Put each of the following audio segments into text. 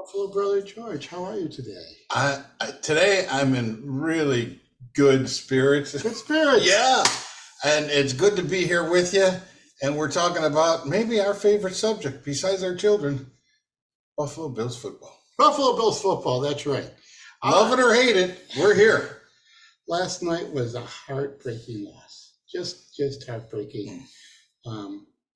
Buffalo brother George, how are you today? Today I'm in really good spirits. Good spirits. Yeah, and it's good to be here with you. And we're talking about maybe our favorite subject besides our children, Buffalo Bills football. Buffalo Bills football, that's right. Love it or hate it, we're here. Last night was a heartbreaking loss. Just heartbreaking.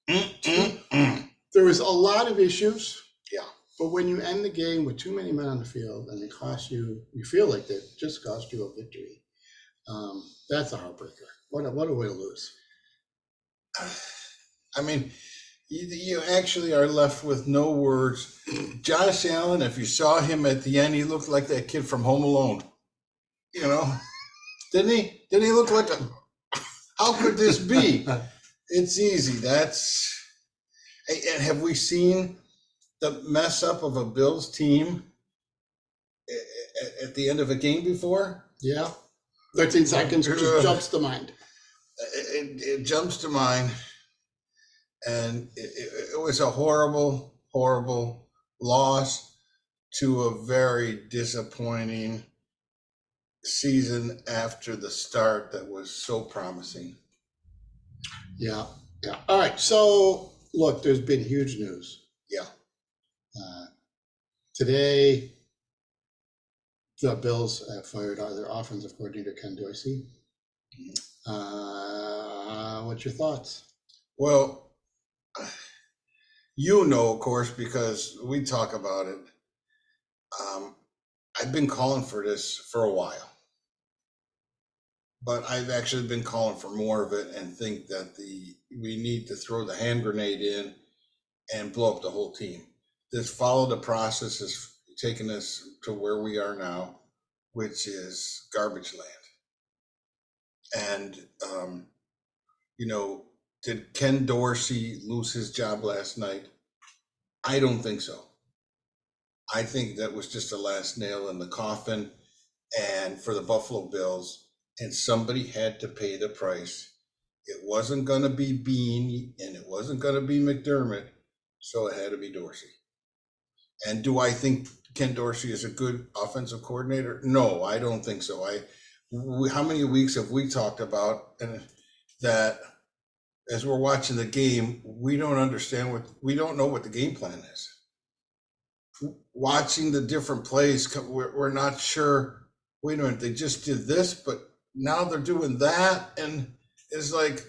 There was a lot of issues. Yeah. But when you end the game with too many men on the field and it costs you, you feel like it just cost you a victory. That's a heartbreaker. What a way to lose. I mean, you actually are left with no words. Josh Allen, if you saw him at the end, he looked like that kid from Home Alone. You know, didn't he? Didn't he look like a? How could this be? It's easy. And have we seen the mess up of a Bills team at the end of a game before? Yeah. 13 seconds just jumps to mind. It jumps to mind. And it was a horrible, horrible loss to a very disappointing season after the start that was so promising. Yeah. All right. So, look, there's been huge news. Yeah. Today, the Bills have fired their offensive coordinator, Ken Dorsey. What's your thoughts? Well, you know, of course, because we talk about it. I've been calling for this for a while, but I've actually been calling for more of it and think that we need to throw the hand grenade in and blow up the whole team. This follow the process has taken us to where we are now, which is garbage land. And, did Ken Dorsey lose his job last night? I don't think so. I think that was just the last nail in the coffin, and for the Buffalo Bills, and somebody had to pay the price. It wasn't going to be Bean, and it wasn't going to be McDermott, so it had to be Dorsey. And do I think Ken Dorsey is a good offensive coordinator? No, I don't think so. How many weeks have we talked about and that as we're watching the game, we don't know what the game plan is. Watching the different plays, we're not sure. Wait a minute, they just did this, but now they're doing that, and it's like,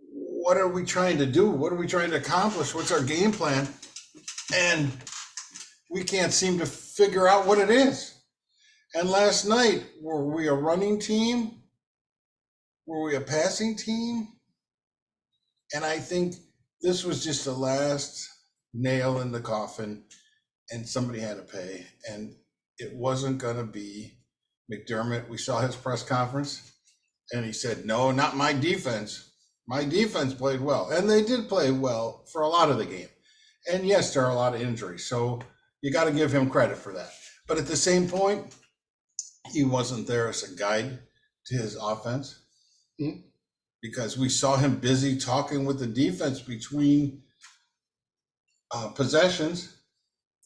what are we trying to do? What are we trying to accomplish? What's our game plan? And we can't seem to figure out what it is. And last night, were we a running team? Were we a passing team? And I think this was just the last nail in the coffin, and somebody had to pay. And it wasn't going to be McDermott. We saw his press conference, and he said, no, not my defense. My defense played well. And they did play well for a lot of the game. And yes, there are a lot of injuries. So you got to give him credit for that. But at the same point, he wasn't there as a guide to his offense. Mm-hmm. Because we saw him busy talking with the defense between possessions.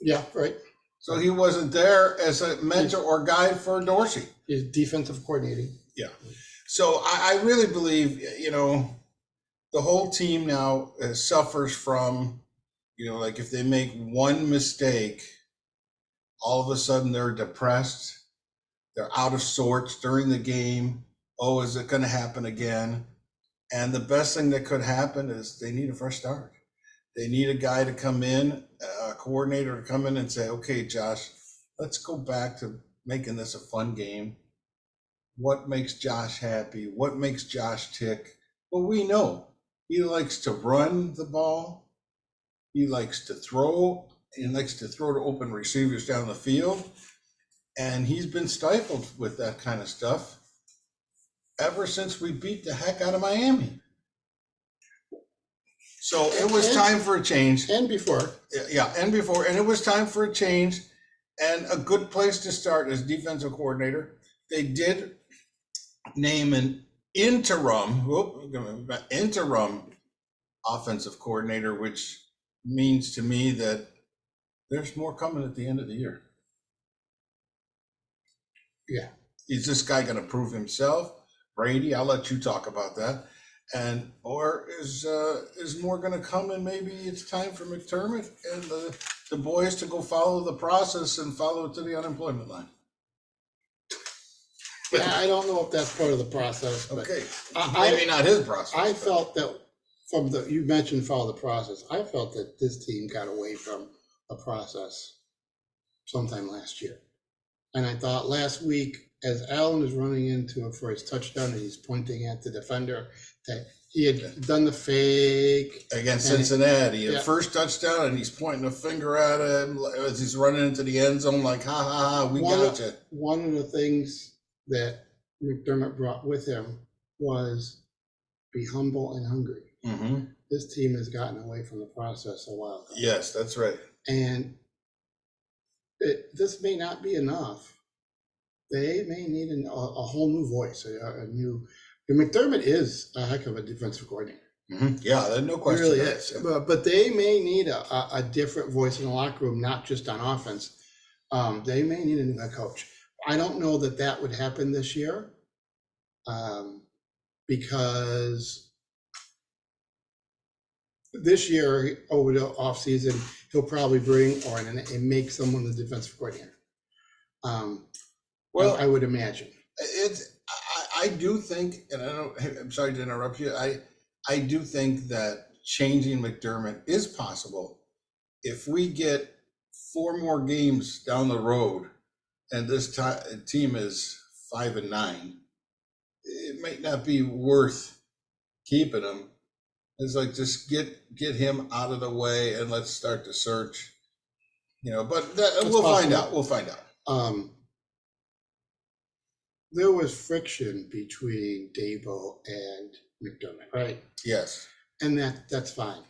Yeah, right. So he wasn't there as a mentor or guide for Dorsey. He's defensive coordinating. Yeah. So I really believe, the whole team now suffers from, like if they make one mistake, all of a sudden they're depressed. They're out of sorts during the game. Oh, is it going to happen again? And the best thing that could happen is they need a fresh start. They need a guy to come in, a coordinator to come in and say, okay, Josh, let's go back to making this a fun game. What makes Josh happy? What makes Josh tick? Well, we know he likes to run the ball. He likes to throw. He likes to throw to open receivers down the field. And he's been stifled with that kind of stuff ever since we beat the heck out of Miami. So it was time for a change. And before. Yeah, and before. And it was time for a change. And a good place to start as defensive coordinator. They did name an interim offensive coordinator, which means to me that there's more coming at the end of the year. Yeah. Is this guy going to prove himself? Brady, I'll let you talk about that. And or is more going to come, and maybe it's time for McDermott and the boys to go follow the process and follow it to the unemployment line? Yeah, I don't know if that's part of the process, but Okay, maybe not his process. I felt that you mentioned follow the process. I felt that this team got away from a process sometime last year. And I thought last week, as Allen is running into it for his touchdown, and he's pointing at the defender, that he had done the fake against Cincinnati, yeah. First touchdown, and he's pointing a finger at him as he's running into the end zone, like, ha ha ha, we got you. One of the things that McDermott brought with him was be humble and hungry. Mm-hmm. This team has gotten away from the process a while ago. Yes, that's right. And this may not be enough. They may need a whole new voice, a new. McDermott is a heck of a defensive coordinator. Mm-hmm. Yeah, no question. He really is. But they may need a different voice in the locker room, not just on offense. They may need a new head coach. I don't know that would happen this year, because this year over the offseason, he'll probably bring and make someone the defensive coordinator. Well, I would imagine. I do think, and I'm sorry to interrupt you. I do think that changing McDermott is possible if we get 4 more games down the road, and this team is 5-9. It might not be worth keeping him. It's like, just get him out of the way and let's start the search. But we'll find out. We'll find out. There was friction between Dabo and McDermott, right? Yes. And that's fine.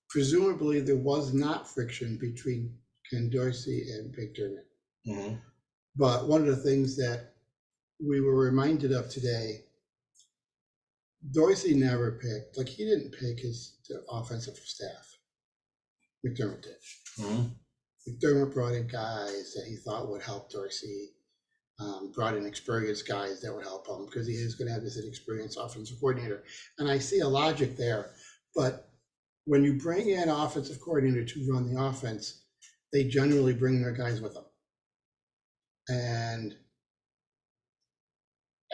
Presumably there was not friction between Ken Dorsey and McDermott. Mm-hmm. But one of the things that we were reminded of today, Dorsey never picked, he didn't pick the offensive staff. McDermott did. Mm-hmm. McDermott brought in guys that he thought would help Dorsey, brought in experienced guys that would help him, because he is going to have this inexperienced offensive coordinator. And I see a logic there. But when you bring in an offensive coordinator to run the offense, they generally bring their guys with them. And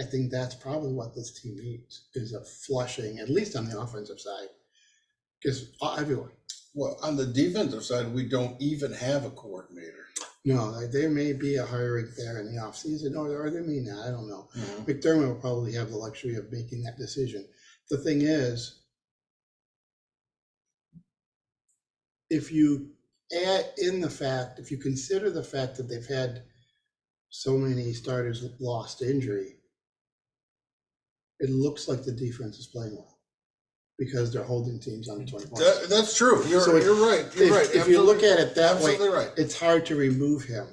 I think that's probably what this team needs, is a flushing, at least on the offensive side, because everyone. Well, on the defensive side, we don't even have a coordinator. No, there may be a hiring there in the offseason, or there may not. I don't know. Mm-hmm. McDermott will probably have the luxury of making that decision. The thing is, if you if you consider the fact that they've had so many starters lost to injury, it looks like the defense is playing well, because they're holding teams under 20 points. That's true. You're right. You're right. If you look at it that way, right. It's hard to remove him.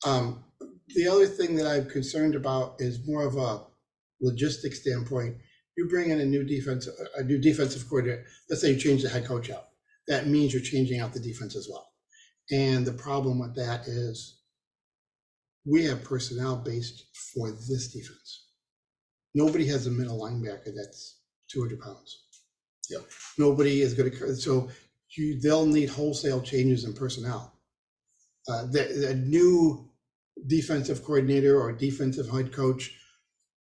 The other thing that I'm concerned about is more of a logistics standpoint. You bring in a new defensive coordinator. Let's say you change the head coach out. That means you're changing out the defense as well. And the problem with that is we have personnel based for this defense. Nobody has a middle linebacker that's 200 pounds. Yeah. Nobody is going to, so they'll need wholesale changes in personnel. The new defensive coordinator or defensive head coach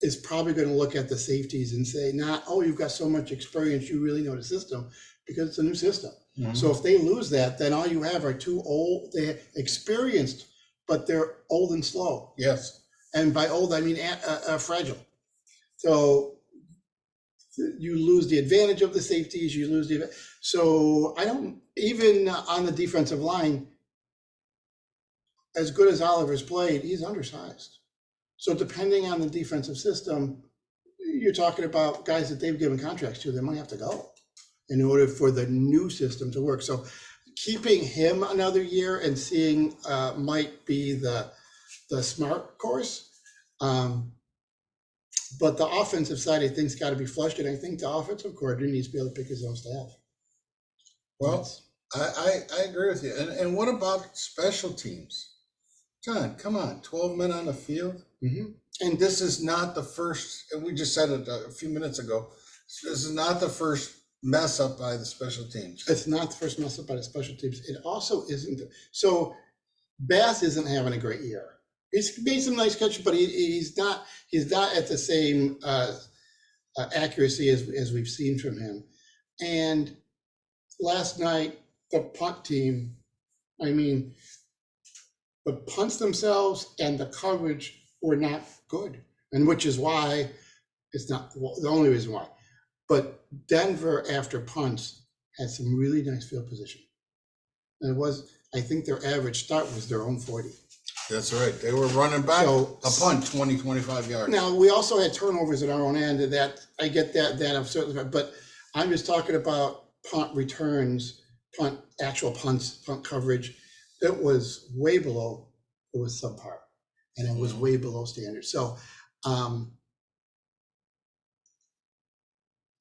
is probably going to look at the safeties and say, you've got so much experience, you really know the system, because it's a new system. Mm-hmm. So if they lose that, then all you have are two old, they're experienced, but they're old and slow. Yes. And by old, I mean fragile. So you lose the advantage of the safeties, so I don't, even on the defensive line, as good as Oliver's played, he's undersized. So depending on the defensive system, you're talking about guys that they've given contracts to, they might have to go in order for the new system to work. So keeping him another year and seeing might be the smart course. But the offensive side, I think, has got to be flushed, and I think the offensive coordinator needs to be able to pick his own staff. Well, I agree with you. And what about special teams? John, come on, 12 men on the field. Mm-hmm. And this is not the first, and we just said it a few minutes ago, this is not the first mess up by the special teams. It's not the first mess up by the special teams. It also isn't. So Bass isn't having a great year. He's made some nice catches, but he's not at the same accuracy as we've seen from him. And last night, the punt team, I mean, the punts themselves and the coverage were not good, and which is why it's not the only reason why. But Denver, after punts, had some really nice field position. And it was, I think their average start was their own 40. That's right. They were running back So, a punt 20, 25 yards. Now, we also had turnovers at our own end, and that I get that I'm certainly, but I'm just talking about punt returns, actual punts, punt coverage. It was way below, it was subpar, and it was way below standard. So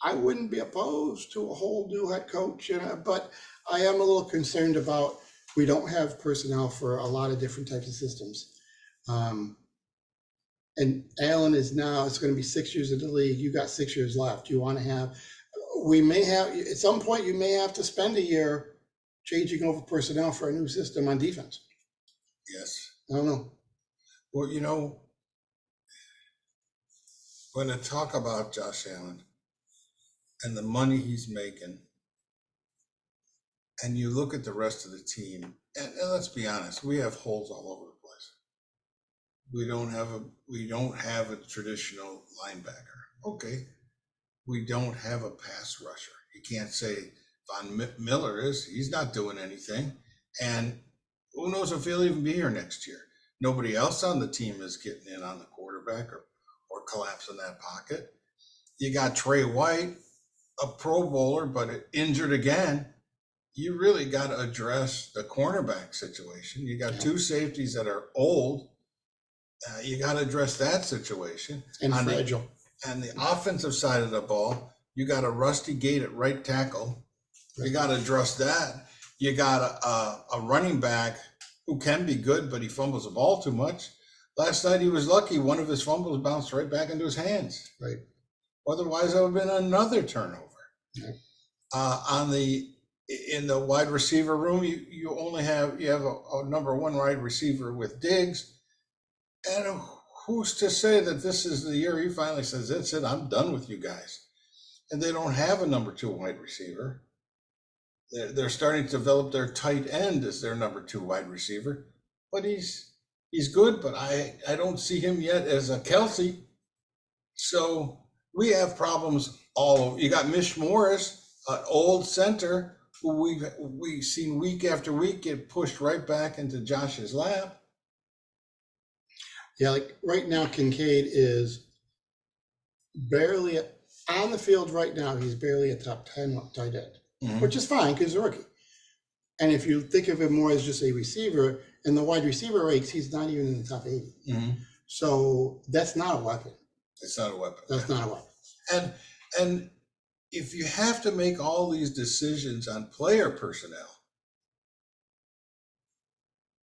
I wouldn't be opposed to a whole new head coach, but I am a little concerned about, we don't have personnel for a lot of different types of systems. And Allen is now, it's going to be 6 years in the league. You got 6 years left. You want to have, we may have, at some point, you may have to spend a year changing over personnel for a new system on defense. Yes. I don't know. Well, when I talk about Josh Allen and the money he's making, and you look at the rest of the team, and let's be honest, we have holes all over the place. We don't have a traditional linebacker. Okay. We don't have a pass rusher. You can't say Von Miller he's not doing anything. And who knows if he'll even be here next year. Nobody else on the team is getting in on the quarterback or collapsing that pocket. You got Trey White, a Pro Bowler, but injured again. You really got to address the cornerback situation. You got two safeties that are old. You got to address that situation. And fragile. And the offensive side of the ball, you got a rusty Gate at right tackle. You got to address that. You got a running back who can be good, but he fumbles the ball too much. Last night he was lucky. One of his fumbles bounced right back into his hands. Right. Otherwise, it would have been another turnover. Right. In the wide receiver room, you have a number one wide receiver with Diggs, and who's to say that this is the year he finally says, "That's it, I'm done with you guys." And they don't have a number two wide receiver. They're starting to develop their tight end as their number two wide receiver, but he's good, but I don't see him yet as a Kelsey. So we have problems all over. You got Mish Morris, an old center who we've seen week after week get pushed right back into Josh's lap. Yeah, like right now, Kincaid is barely on the field right now. He's barely a top 10 tight end, which is fine because he's a rookie. And if you think of him more as just a receiver, in the wide receiver ranks, he's not even in the top 80. So that's not a weapon. It's not a weapon. That's not a weapon. And if you have to make all these decisions on player personnel,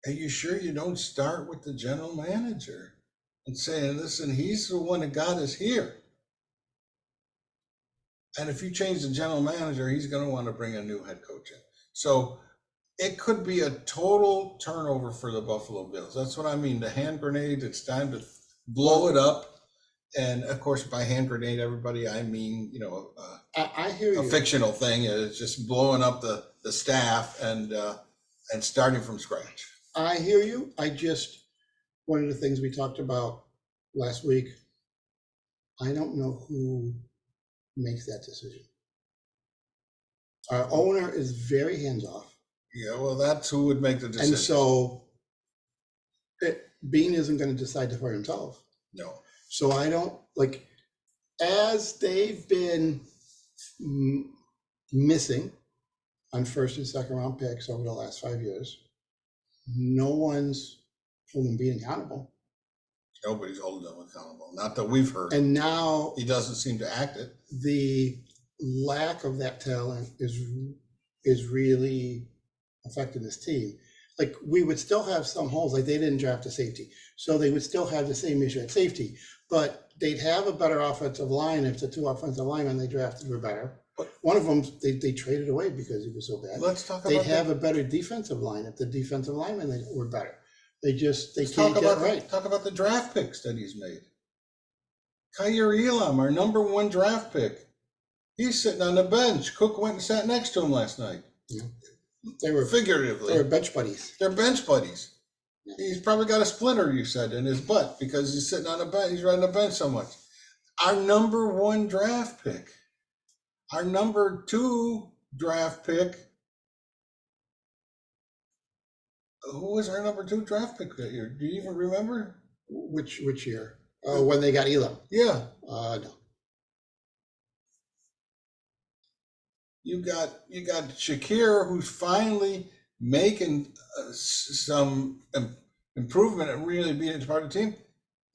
are you sure you don't start with the general manager and saying, listen, he's the one that got us here? And if you change the general manager, he's going to want to bring a new head coach in. So it could be a total turnover for the Buffalo Bills. That's what I mean. The hand grenade, it's time to blow it up. And of course, by hand grenade, everybody, I mean, I hear you. A fictional thing is just blowing up the staff and starting from scratch. I hear you. One of the things we talked about last week, I don't know who makes that decision. Our owner is very hands-off. Yeah, well, that's who would make the decision. And so Bean isn't going to decide to fire himself. No. So I don't, as they've been missing on first and second round picks over the last 5 years, no one's holding Bean accountable. Nobody's holding them accountable. Not that we've heard. And now he doesn't seem to act it. The lack of that talent is really affected this team. Like, we would still have some holes, like they didn't draft a safety. So they would still have the same issue at safety, but they'd have a better offensive line if the 2 offensive linemen they drafted were better. One of them, they traded away because he was so bad. Let's talk about They'd have a better defensive line if the defensive linemen were better. They can't get it right. Talk about the draft picks that he's made. Kyer Elam, our #1 draft pick. He's sitting on the bench. Cook went and sat next to him last night. Yeah. They were figuratively. They were bench buddies. They're bench buddies. Yeah. He's probably got a splinter, you said, in his butt because he's sitting on the bench. He's riding the bench so much. Our #1 draft pick. Our #2 draft pick. Who was our #2 draft pick that year? Do you even remember? Which year? Oh, when they got Elam. Yeah. No. You got Shakir, who's finally making some improvement and really being part of the team.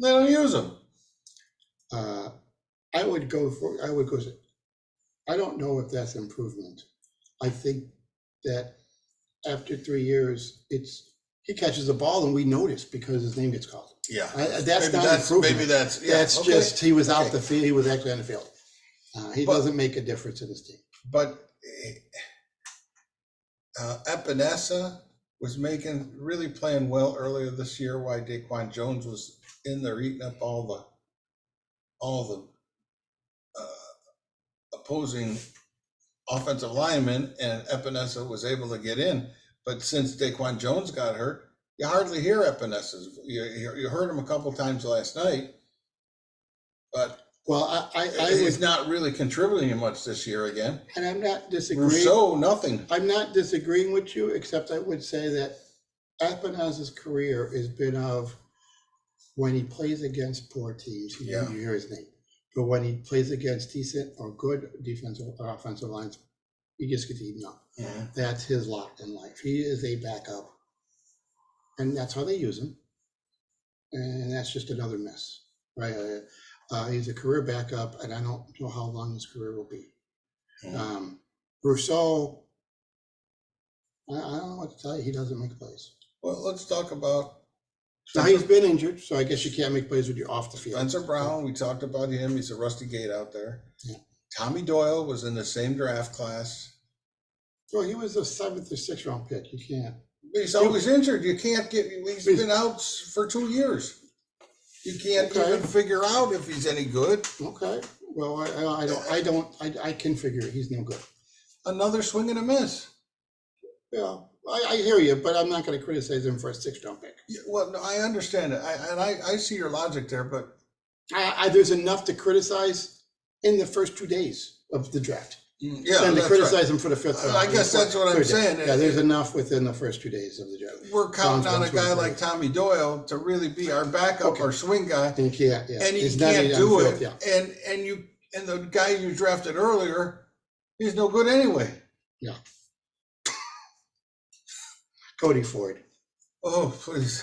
They don't use him. I would go. I don't know if that's improvement. I think that after 3 years, he catches the ball and we notice because his name gets called. Yeah, that's not improvement. Maybe that's okay. Just he was out the field. He was actually on the field. He doesn't make a difference in this team. But Epinesa was really playing well earlier this year. While Daquan Jones was in there eating up all the opposing offensive linemen, and Epinesa was able to get in. But since Daquan Jones got hurt, you hardly hear Epinesa. You heard him a couple times last night, but he's not really contributing much this year again. And I'm not disagreeing. Rousseau, nothing. I'm not disagreeing with you, except I would say that Epinesa's career has been of when he plays against poor teams, you hear his name. But when he plays against decent or good defensive or offensive lines, he just gets eaten up. Yeah. That's his lot in life. He is a backup. And that's how they use him. And that's just another mess, right? He's a career backup, and I don't know how long his career will be. Yeah. Rousseau, I don't know what to tell you. He doesn't make plays. Well, let's talk about. Now, he's been injured, so I guess you can't make plays when you're off the field. Spencer Brown, we talked about him. He's a rusty gate out there. Yeah. Tommy Doyle was in the same draft class. Well, he was a 7th or 6th round pick. You can't. But he's always injured. You can't get. He's been out for 2 years. You can't even figure out if he's any good. Okay. Well, I can figure it. He's no good. Another swing and a miss. Yeah, I hear you, but I'm not going to criticize him for a 6th round pick. Yeah, well, no, I understand it. I see your logic there, but there's enough to criticize in the first 2 days of the draft. Yeah, and to criticize him for the 5th round. I guess that's what I'm saying. Yeah, there's enough within the first 2 days of the draft. We're counting on a guy like Tommy Doyle to really be our backup, our swing guy, and he can't. Yeah. And he can't do it. Yeah. And the guy you drafted earlier, he's no good anyway. Yeah. Cody Ford. Oh, please.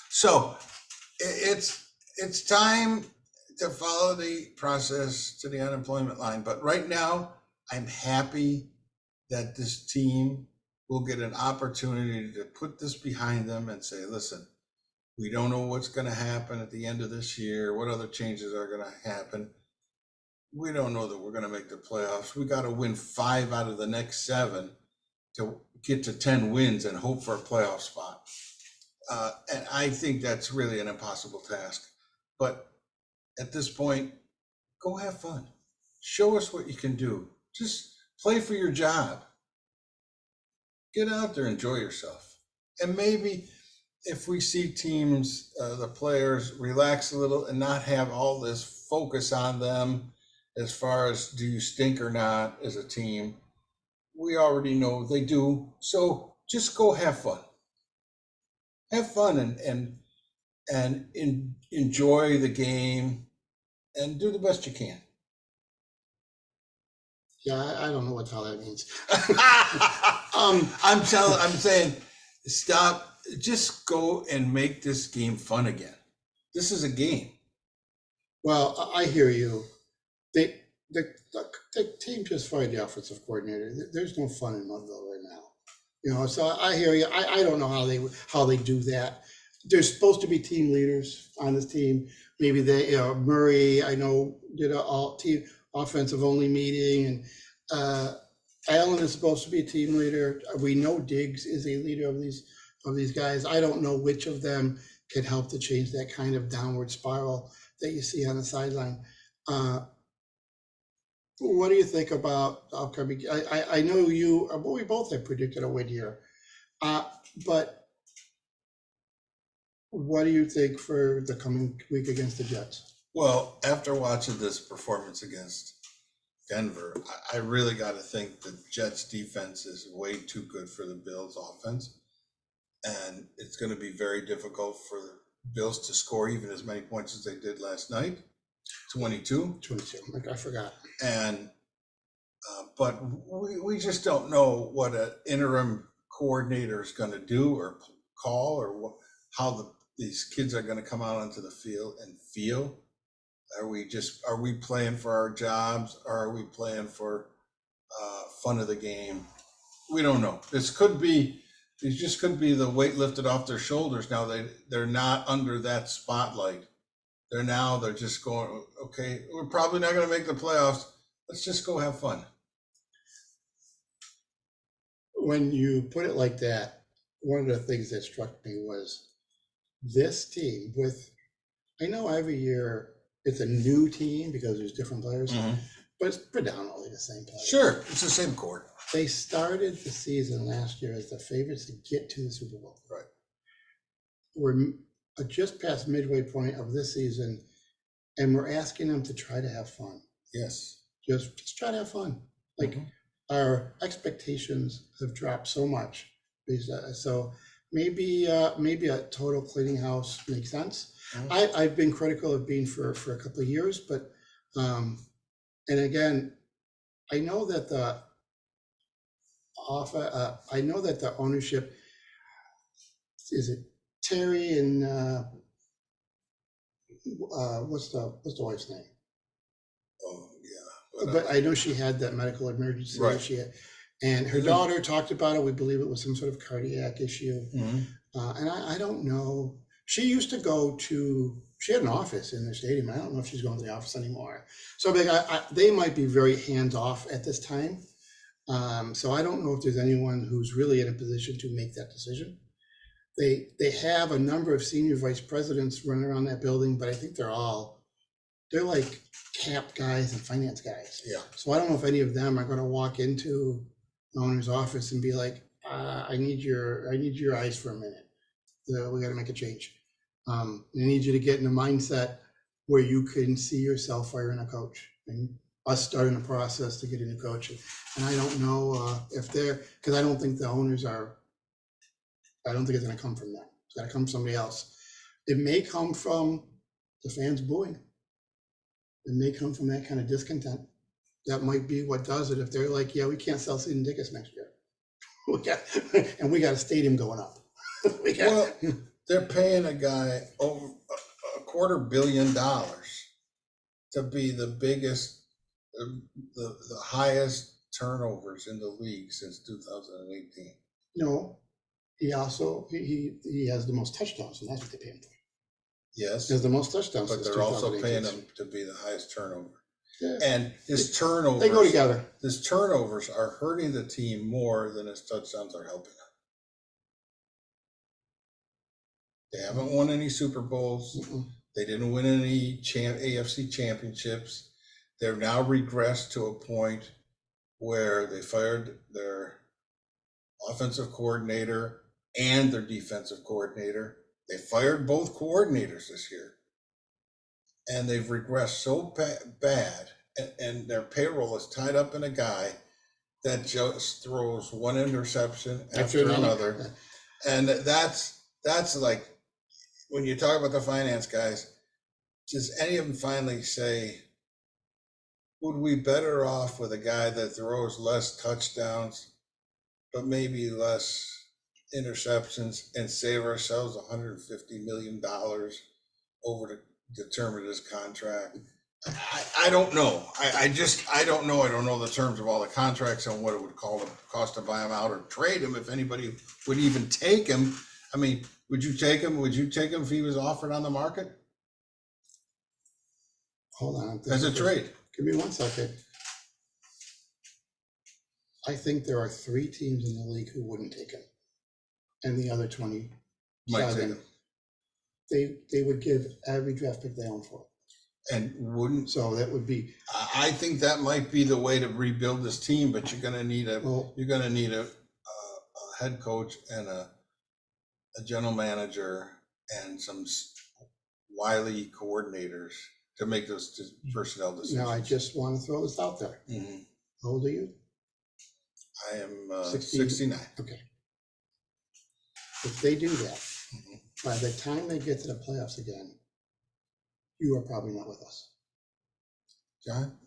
So it's time to follow the process to the unemployment line. But right now, I'm happy that this team will get an opportunity to put this behind them and say, listen, we don't know what's going to happen at the end of this year, what other changes are going to happen. We don't know that we're going to make the playoffs. We got to win 5 out of the next 7 to get to 10 wins and hope for a playoff spot. And I think that's really an impossible task. But at this point, go have fun. Show us what you can do. Just play for your job. Get out there, enjoy yourself. And maybe if we see teams, the players relax a little and not have all this focus on them as far as do you stink or not as a team, we already know they do. So just go have fun. Have fun and enjoy the game and do the best you can. Yeah, I don't know what the hell that means. I'm saying, stop. Just go and make this game fun again. This is a game. Well, I hear you. The team just fired the offensive coordinator. There's no fun in Mudville right now. You know, so I hear you. I don't know how they do that. There's supposed to be team leaders on this team. Maybe they, Murray, I know, did a all team offensive only meeting, and Allen is supposed to be a team leader. We know Diggs is a leader of these guys. I don't know which of them can help to change that kind of downward spiral that you see on the sideline. What do you think about the upcoming? I know you, well, we both have predicted a win here. But what do you think for the coming week against the Jets? Well, after watching this performance against Denver, I really got to think the Jets defense is way too good for the Bills offense. And it's going to be very difficult for the Bills to score even as many points as they did last night, 22. 22, like I forgot. And, but we just don't know what an interim coordinator is going to do or call, or how these kids are going to come out onto the field and feel. Are we playing for our jobs, or are we playing for fun of the game? We don't know. It just could be the weight lifted off their shoulders. Now they're not under that spotlight. They're just going, okay, we're probably not going to make the playoffs. Let's just go have fun. When you put it like that, one of the things that struck me was this team I know every year it's a new team because there's different players, but it's predominantly the same players. Sure, it's the same core. They started the season last year as the favorites to get to the Super Bowl. Right. We're just past midway point of this season, and we're asking them to try to have fun. Yes. Just try to have fun. Like our expectations have dropped so much. So maybe a total cleaning house makes sense. I've been critical of Bean for a couple of years, but and again, I know that the ownership, is it Terry and what's the wife's name? Oh yeah. But I know she had that medical emergency. Right. And her daughter talked about it. We believe it was some sort of cardiac issue. And I don't know. She used to she had an office in the stadium. I don't know if she's going to the office anymore. So they might be very hands off at this time. So I don't know if there's anyone who's really in a position to make that decision. They have a number of senior vice presidents running around that building, but I think they're like cap guys and finance guys. Yeah. So I don't know if any of them are going to walk into the owner's office and be like, I need your eyes for a minute. We got to make a change. I need you to get in a mindset where you can see yourself firing a coach and us starting the process to get a new coach. And I don't know if because I don't think the owners I don't think it's going to come from them. It's got to come from somebody else. It may come from the fans booing. It may come from that kind of discontent. That might be what does it. If they're like, yeah, we can't sell season tickets next year. And we got a stadium going up. Well, they're paying a guy over $250 million to be the biggest, the highest turnovers in the league since 2018. No, he also he has the most touchdowns, and that's what they pay him for. Yes, he has the most touchdowns, but they're also paying him to be the highest turnover. Yeah. And his turnovers, they go together. His turnovers are hurting the team more than his touchdowns are helping them. They haven't won any Super Bowls. They didn't win any AFC championships. They've now regressed to a point where they fired their offensive coordinator and their defensive coordinator. They fired both coordinators this year. And they've regressed so bad, and their payroll is tied up in a guy that just throws one interception after another. And that's like, when you talk about the finance guys, does any of them finally say, would we better off with a guy that throws less touchdowns, but maybe less interceptions, and save ourselves $150 million over the term of this contract? I don't know. I don't know. I don't know the terms of all the contracts and what it would cost to buy him out or trade him, if anybody would even take him. I mean, would you take him? Would you take him if he was offered on the market Hold on. as a trade? Give me 1 second. I think there are 3 teams in the league who wouldn't take him. And the other 27, Might take him. they would give every draft pick they own for it. And wouldn't. So that would be. I think that might be the way to rebuild this team, but you're going to need a head coach and a general manager and some wily coordinators to make those personnel decisions. Now, I just want to throw this out there. Mm-hmm. How old are you? I am 69. Okay. If they do that, by the time they get to the playoffs again, you are probably not with us. John,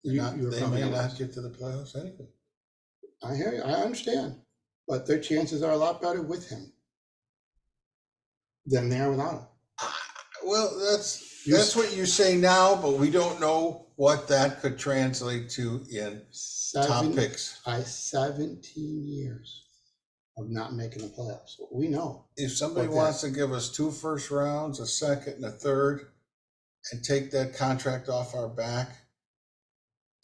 They may not get to the playoffs anyway. I hear you. I understand. But their chances are a lot better with him than they are without him. Well, that's what you say now, but we don't know what that could translate to in top picks. 17 years of not making the playoffs. We know. If somebody wants to give us 2 first rounds, a second and a third, and take that contract off our back,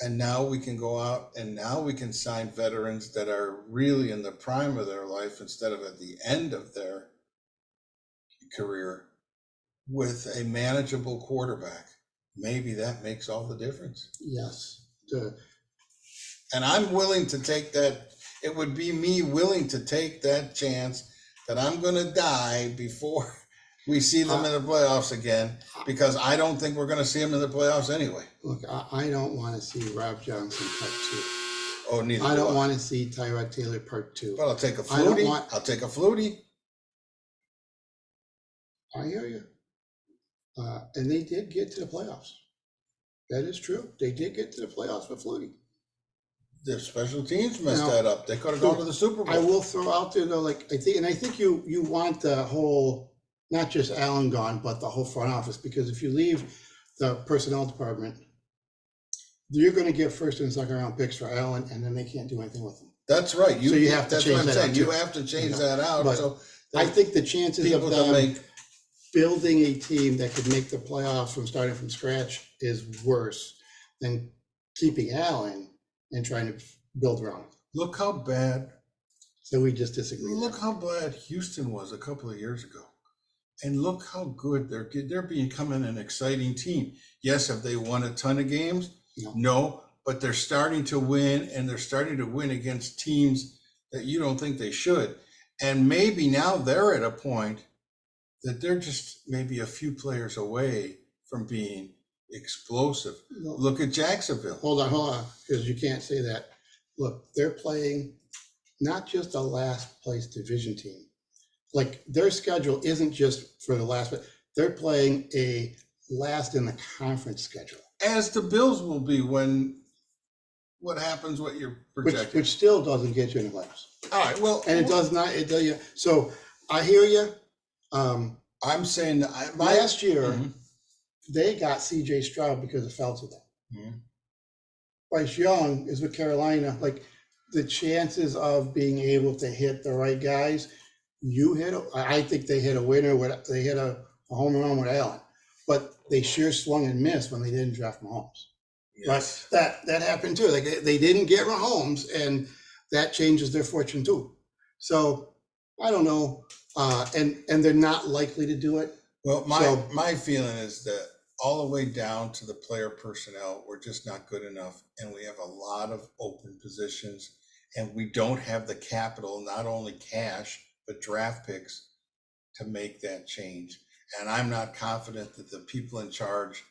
and now we can go out and now we can sign veterans that are really in the prime of their life instead of at the end of their career with a manageable quarterback. Maybe that makes all the difference. Yes. And I'm willing to take that. It would be me willing to take that chance that I'm going to die before we see them in the playoffs again, because I don't think we're going to see them in the playoffs anyway. Look, I don't want to see Rob Johnson part 2. Oh, neither. I don't want to see Tyrod Taylor part 2. But I'll take a Flutie. I'll take a Flutie. I hear you. And they did get to the playoffs. That is true. They did get to the playoffs with Flutie. The special teams messed that up. They could have gone to the Super Bowl. I will throw out there though, I think you want the whole, not just Allen gone, but the whole front office, because if you leave the personnel department, you're going to get first and second round picks for Allen, and then they can't do anything with them. That's right. So you have to change that out too. You have to change that out. But so I think the chances of them building a team that could make the playoffs from starting from scratch is worse than keeping Allen and trying to build around him. Look how bad. So we just disagree. Look how bad Houston was a couple of years ago. And look how good they're becoming an exciting team. Yes, have they won a ton of games? No, but they're starting to win, and they're starting to win against teams that you don't think they should. And maybe now they're at a point that they're just maybe a few players away from being explosive. No. Look at Jacksonville. Hold on, because you can't say that. Look, they're playing not just a last place division team. Like, their schedule isn't just for the last, but they're playing a last in the conference schedule. As the Bills will be when what happens, what you're projecting. Which still doesn't get you in the playoffs. All right, well. And it does not, it does you. So I hear you. I'm saying last year, they got C.J. Stroud because it fell to them. Bryce Young is with Carolina. Like, the chances of being able to hit the right guys, I think they hit a winner. They hit a home run with Allen, but they sure swung and missed when they didn't draft Mahomes. Yes. But that happened too. They didn't get Mahomes, and that changes their fortune too. So I don't know, and they're not likely to do it. Well, my feeling is that all the way down to the player personnel, we're just not good enough, and we have a lot of open positions, and we don't have the capital, not only cash but draft picks, to make that change. And I'm not confident that the people in charge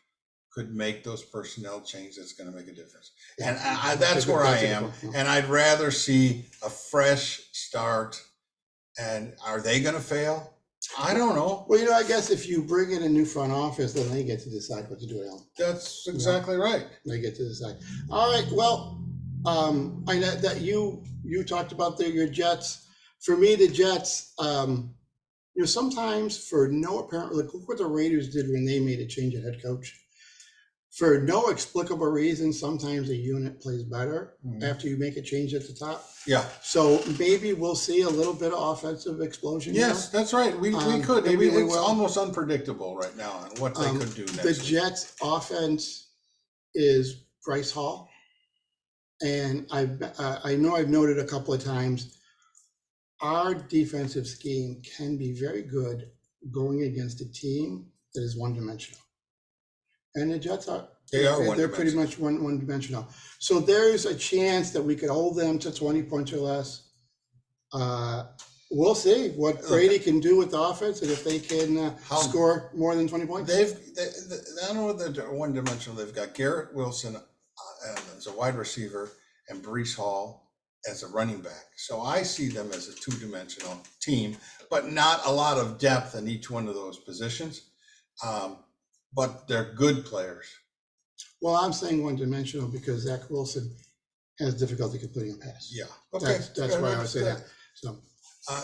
could make those personnel changes that's going to make a difference. And that's where I am. And I'd rather see a fresh start. And are they going to fail? I don't know. Well, I guess if you bring in a new front office, then they get to decide what to do, Alan. That's exactly right. They get to decide. All right. Well, I know that you talked about your Jets. For me, the Jets, sometimes for no apparent, look what the Raiders did when they made a change at head coach. For no explicable reason, sometimes a unit plays better Mhm. after you make a change at the top. Yeah. So maybe we'll see a little bit of offensive explosion. Yes, that's right. We could. Maybe we It's will. almost unpredictable right now on what they could do next The week. Jets' offense is Bryce Hall, and I know I've noted a couple of times our defensive scheme can be very good going against a team that is one-dimensional. And the Jets are. They're pretty much one-dimensional. So there's a chance that we could hold them to 20 points or less. We'll see what Brady can do with the offense and if they can score more than 20 points. I don't know whether they're one-dimensional. They've got Garrett Wilson as a wide receiver and Breece Hall as a running back. So I see them as a two-dimensional team, but not a lot of depth in each one of those positions. But they're good players. Well, I'm saying one-dimensional because Zach Wilson has difficulty completing a pass. Yeah, okay. That's why I would say that. So,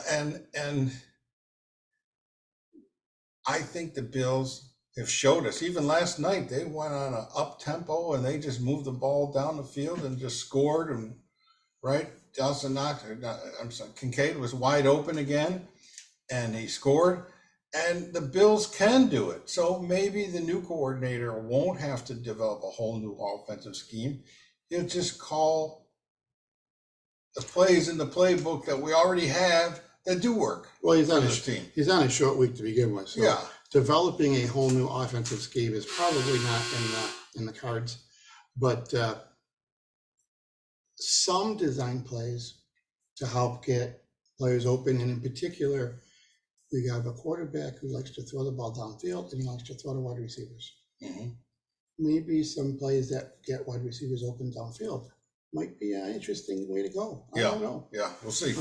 and I think the Bills have showed us. Even last night, they went on an up tempo and they just moved the ball down the field and just scored. And right, Kincaid was wide open again, and he scored. And the Bills can do it. So maybe the new coordinator won't have to develop a whole new offensive scheme. He'll just call the plays in the playbook that we already have that do work. Well, he's on a short week to begin with. So yeah. Developing a whole new offensive scheme is probably not in the cards. But some design plays to help get players open, and in particular, we have a quarterback who likes to throw the ball downfield and he likes to throw to wide receivers. Mm-hmm. Maybe some plays that get wide receivers open downfield might be an interesting way to go. I don't know. Yeah, we'll see.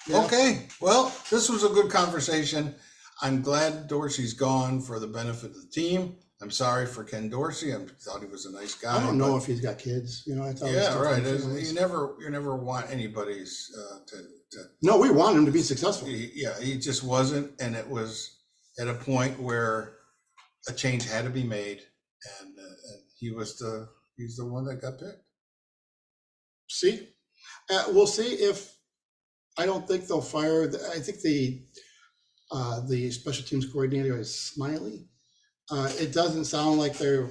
Yeah. Okay, well, this was a good conversation. I'm glad Dorsey's gone for the benefit of the team. I'm sorry for Ken Dorsey. I thought he was a nice guy. I don't know if he's got kids. That's always right. You never want anybody's to. No, we want him to be successful. He just wasn't, and it was at a point where a change had to be made, and he's the one that got picked. See, we'll see if. I don't think they'll fire. I think the special teams coordinator is Smiley. It doesn't sound like they're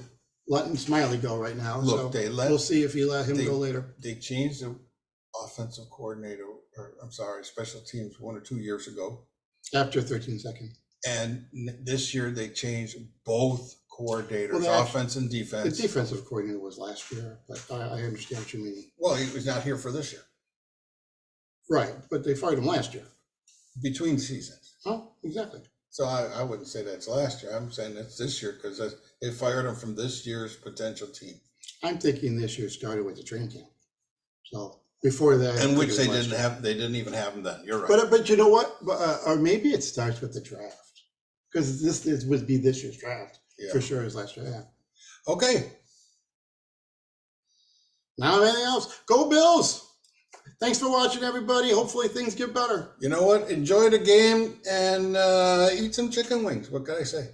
letting Smiley go right now. Look, so we'll see if you let him go later. They changed the offensive coordinator, special teams 1 or 2 years ago. After 13 seconds. And this year they changed both coordinators, offense and defense. The defensive coordinator was last year, but I understand what you mean. Well, he was not here for this year. Right, but they fired him last year. Between seasons. Oh, exactly. So I wouldn't say that's last year. I'm saying that's this year because they fired him from this year's potential team. I'm thinking this year started with the training camp. So before that, and which they didn't even have him then. You're right. But you know what? Or maybe it starts with the draft because this would be this year's draft for sure. As last year, yeah. Okay. Now anything else? Go Bills! Thanks for watching, everybody. Hopefully things get better. You know what? Enjoy the game and eat some chicken wings. What can I say?